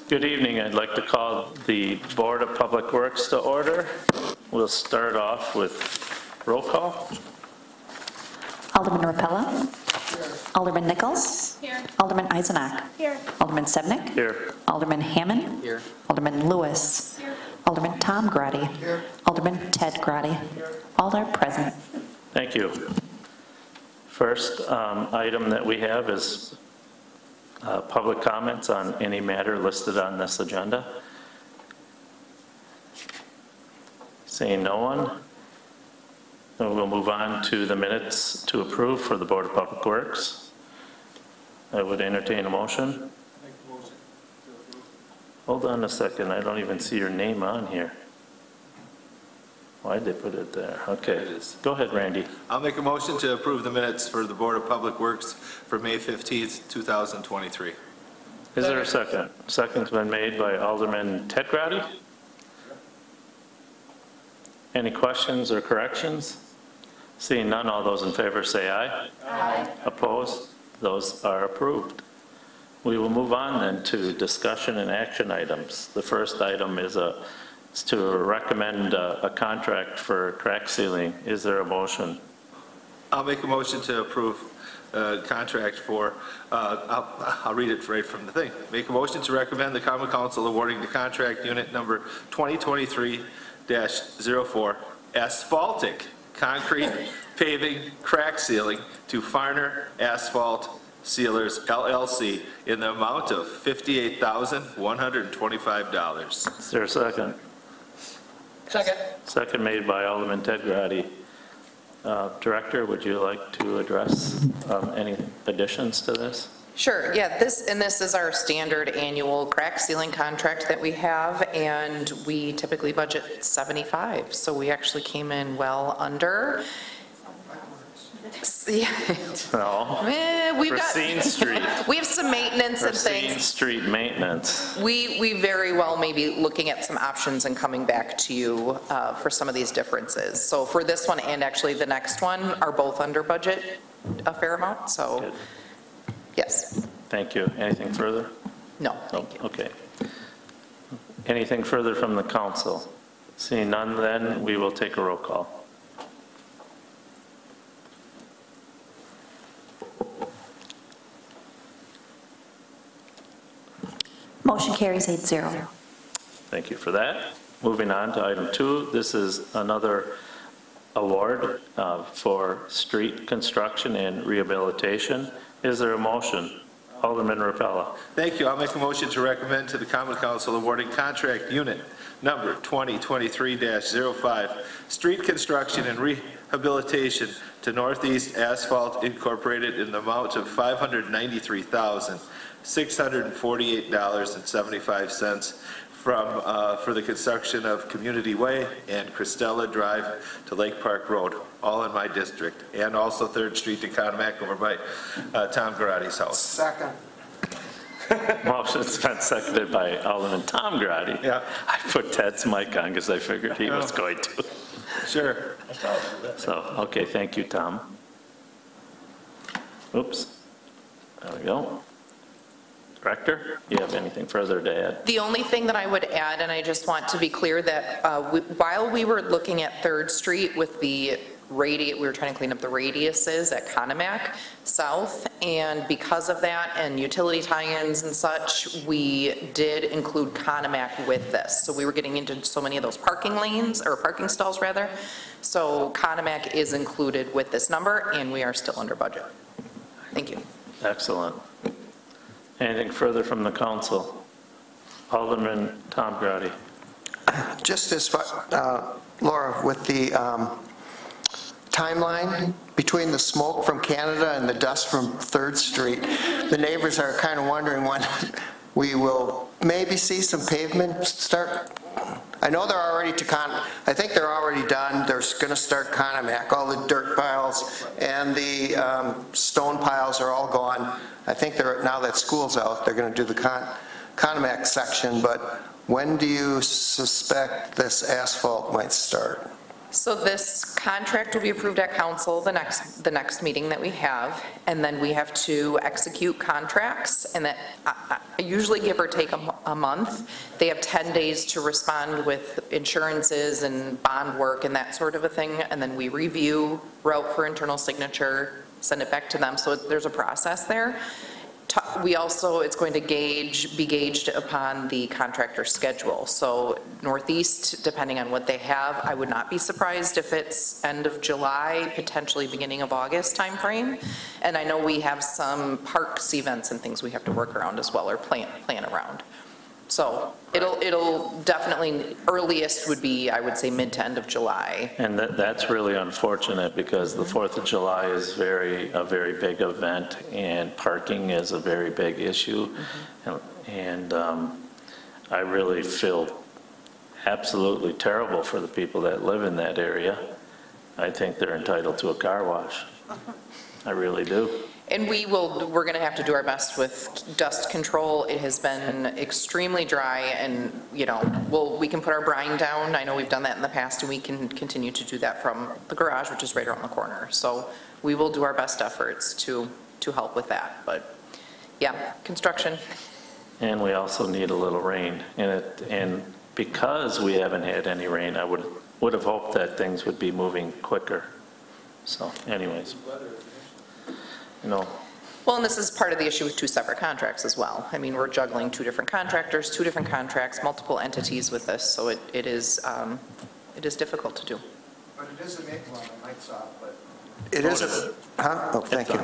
Good evening. I'd like to call the Board of Public Works to order. We'll start off with roll call. Alderman Rapella. Here. Alderman Nichols. Here. Alderman Eisenach. Here. Alderman Sebnick. Here. Alderman Hammond. Here. Alderman Lewis. Here. Alderman Tom Grady. Here. Alderman Ted Grady. Here. All are present. Thank you. First item that we have is public comments on any matter listed on this agenda. Seeing no one, then we'll move on to the minutes to approve for the Board of Public Works. I would entertain a motion. Hold on a second, I don't even see your name on here. Why'd they put it there? Okay, go ahead, Randy. I'll make a motion to approve the minutes for the Board of Public Works for May 15th, 2023. Is there a second? Second's been made by Alderman Ted Grady. Any questions or corrections? Seeing none, all those in favor say aye. Aye. Opposed? Those are approved. We will move on then to discussion and action items. The first item is to recommend a contract for crack sealing. Is there a motion? I'll make a motion to approve contract for, I'll read it right from the thing. Make a motion to recommend the Common Council awarding the contract unit number 2023-04 asphaltic concrete paving crack sealing to Farner Asphalt Sealers LLC in the amount of $58,125. Is there a second? Second. Second made by Alderman Ted Grady. Director, would you like to address any additions to this? Sure, yeah, this is our standard annual crack sealing contract that we have, and we typically budget 75, so we actually came in well under. Yeah. No. Racine Street. We have some maintenance and things. Racine Street maintenance. We very well may be looking at some options and coming back to you for some of these differences. So for this one and actually the next one are both under budget a fair amount, so good. Yes. Thank you. Anything further? No, thank you. Okay. Anything further from the council? Seeing none, then we will take a roll call. Motion carries 8-0. Thank you for that. Moving on to item 2, this is another award for street construction and rehabilitation. Is there a motion? Alderman Rapella. Thank you. I'll make a motion to recommend to the Common Council awarding contract unit number 2023-05 street construction and rehabilitation to Northeast Asphalt Incorporated in the amount of $593,648.75 for the construction of Community Way and Christella Drive to Lake Park Road, all in my district, and also 3rd Street to Conomac over by Tom Grady's house. Second. Motion's been seconded by Alderman Tom Grady. Yeah. I put Ted's mic on because I figured he was going to. Sure. So, okay, thank you, Tom. Oops. There we go. Director, you have anything further to add? The only thing that I would add, and I just want to be clear that while we were looking at 3rd Street with the we were trying to clean up the radiuses at Conomac South, and because of that and utility tie-ins and such, we did include Conomac with this. So we were getting into so many of those parking lanes, or parking stalls rather. So Conomac is included with this number, and we are still under budget. Thank you. Excellent. Anything further from the council? Alderman Tom Grady. Just as far, Laura, with the timeline between the smoke from Canada and the dust from 3rd Street, the neighbors are kind of wondering when we will maybe see some pavement start. I know they're already I think they're already done. They're going to start Conomac. All the dirt piles and the stone piles are all gone. I think now that school's out, they're going to do the Conomac section, but when do you suspect this asphalt might start? So this contract will be approved at council the next meeting that we have, and then we have to execute contracts, and that I usually give or take a month. They have 10 days to respond with insurances and bond work and that sort of a thing, and then we review, route for internal signature, send it back to them, so there's a process there. We also, it's going to be gauged upon the contractor's schedule. So Northeast, depending on what they have, I would not be surprised if it's end of July, potentially beginning of August timeframe. And I know we have some parks events and things we have to work around as well, or plan around. So it'll definitely, earliest would be, I would say, mid to end of July. And that's really unfortunate because the 4th of July is a very big event, and parking is a very big issue. And I really feel absolutely terrible for the people that live in that area. I think they're entitled to a car wash. I really do. And we're going to have to do our best with dust control. It has been extremely dry, and, you know, we can put our brine down. I know we've done that in the past, and we can continue to do that from the garage, which is right around the corner. So we will do our best efforts to help with that. But yeah, construction. And we also need a little rain. And because we haven't had any rain, I would have hoped that things would be moving quicker. So anyways. You know. Well, and this is part of the issue with two separate contracts as well. I mean, we're juggling two different contractors, two different contracts, multiple entities with this, so it is difficult to do. But it is amazing, well, my mic's off, but. It is, thank you.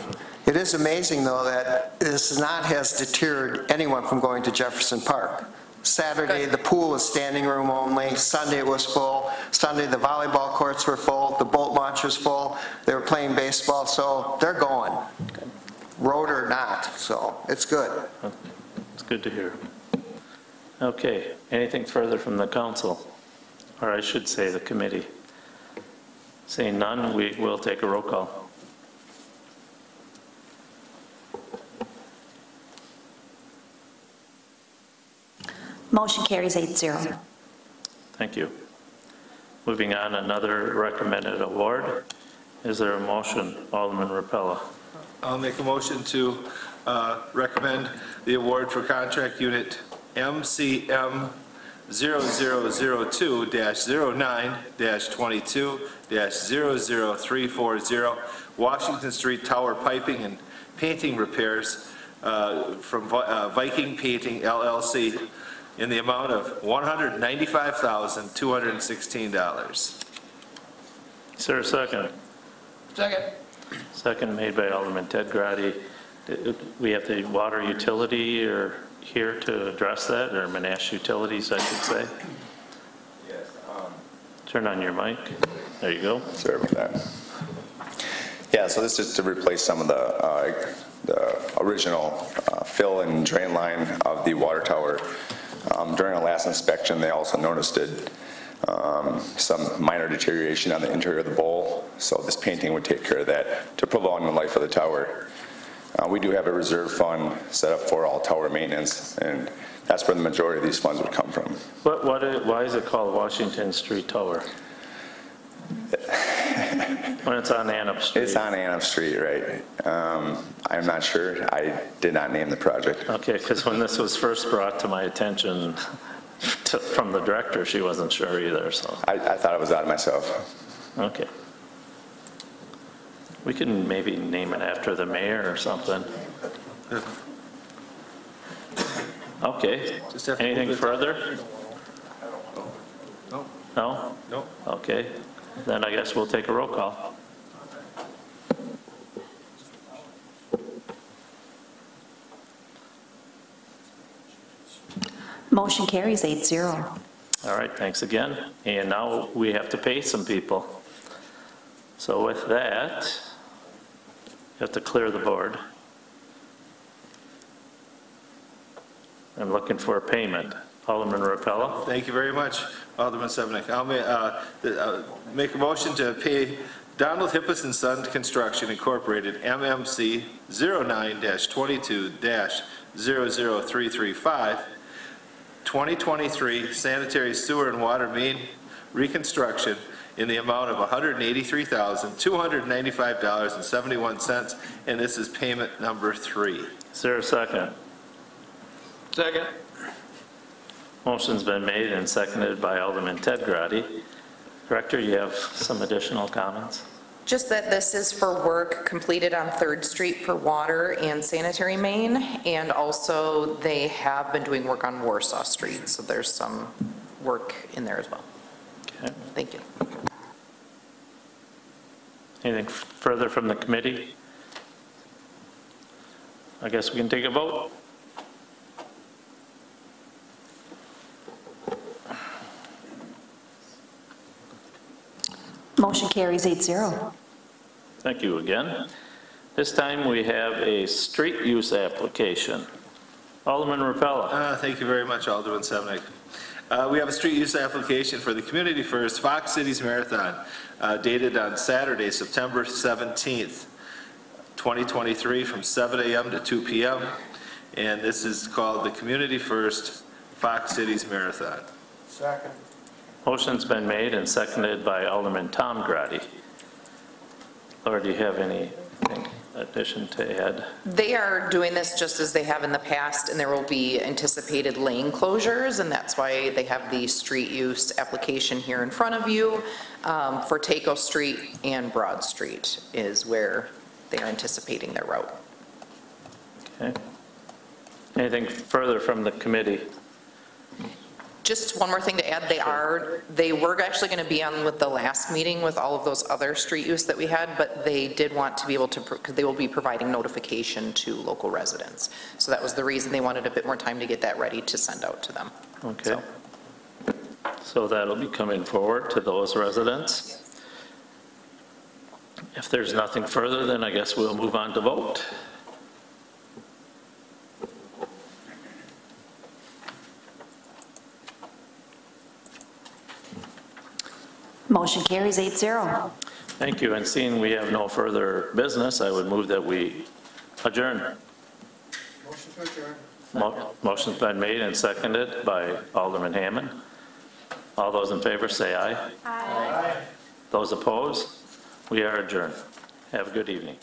It is amazing, though, that this has deterred anyone from going to Jefferson Park. Saturday, the pool was standing room only. Sunday, it was full. Sunday, the volleyball courts were full. The boat launch was full. They were playing baseball, so they're going, road or not, so it's good. It's good to hear. Okay, anything further from the council? Or I should say the committee? Seeing none, we will take a roll call. Motion carries 8-0. Thank you. Moving on, another recommended award. Is there a motion? Alderman Rapella. I'll make a motion to recommend the award for contract unit MCM 0002-09-22-00340, Washington Street Tower Piping and Painting Repairs from Viking Painting LLC in the amount of $195,216. Is there a second? Second. Second made by Alderman Ted Grady. We have the water utility here to address that, or Menasha Utilities, I should say. Yes. Turn on your mic. There you go. Sorry about that. Yeah, so this is to replace some of the original fill and drain line of the water tower. During our last inspection, they also noticed some minor deterioration on the interior of the bowl, so this painting would take care of that to prolong the life of the tower. We do have a reserve fund set up for all tower maintenance, and that's where the majority of these funds would come from. Why is it called Washington Street Tower? When it's on Annap Street. It's on Annap Street, right? I'm not sure. I did not name the project. Okay, because when this was first brought to my attention from the director, she wasn't sure either, so. I thought it was out myself. Okay. We can maybe name it after the mayor or something. Okay. Anything further? No. No? No. Okay. Then I guess we'll take a roll call. Motion carries 8-0. All right, thanks again. And now we have to pay some people. So with that, you have to clear the board. I'm looking for a payment. Alderman Rapella. Thank you very much, Alderman Severnick. I'll make a motion to pay Donald Hippis and Son Construction Incorporated, MMC 09-22-00335, 2023 sanitary sewer and water main reconstruction in the amount of $183,295.71, and this is payment number 3. Is there a second? Second. Motion's been made and seconded by Alderman Ted Grady. Director, you have some additional comments? Just that this is for work completed on 3rd Street for water and sanitary main, and also they have been doing work on Warsaw Street, so there's some work in there as well. Okay. Thank you. Anything further from the committee? I guess we can take a vote. Motion carries 8-0. Thank you again. This time we have a street use application. Alderman Rapella. Thank you very much, Alderman Sevenick. We have a street use application for the Community First Fox Cities Marathon dated on Saturday, September 17th, 2023 from 7 a.m. to 2 p.m. And this is called the Community First Fox Cities Marathon. Second. Motion's been made and seconded by Alderman Tom Grady. Laura, do you have anything addition to add? They are doing this just as they have in the past, and there will be anticipated lane closures, and that's why they have the street use application here in front of you. For Taco Street and Broad Street is where they are anticipating their route. Okay. Anything further from the committee? Just one more thing to add, they were actually going to be on with the last meeting with all of those other street use that we had, but they did want to be able to, because they will be providing notification to local residents. So that was the reason they wanted a bit more time to get that ready to send out to them. Okay. So that'll be coming forward to those residents. If there's nothing further, then I guess we'll move on to vote. Motion carries 8-0. Thank you, and seeing we have no further business, I would move that we adjourn. Motion to adjourn. Motion's been made and seconded by Alderman Hammond. All those in favor say aye. Aye. Those opposed? We are adjourned. Have a good evening.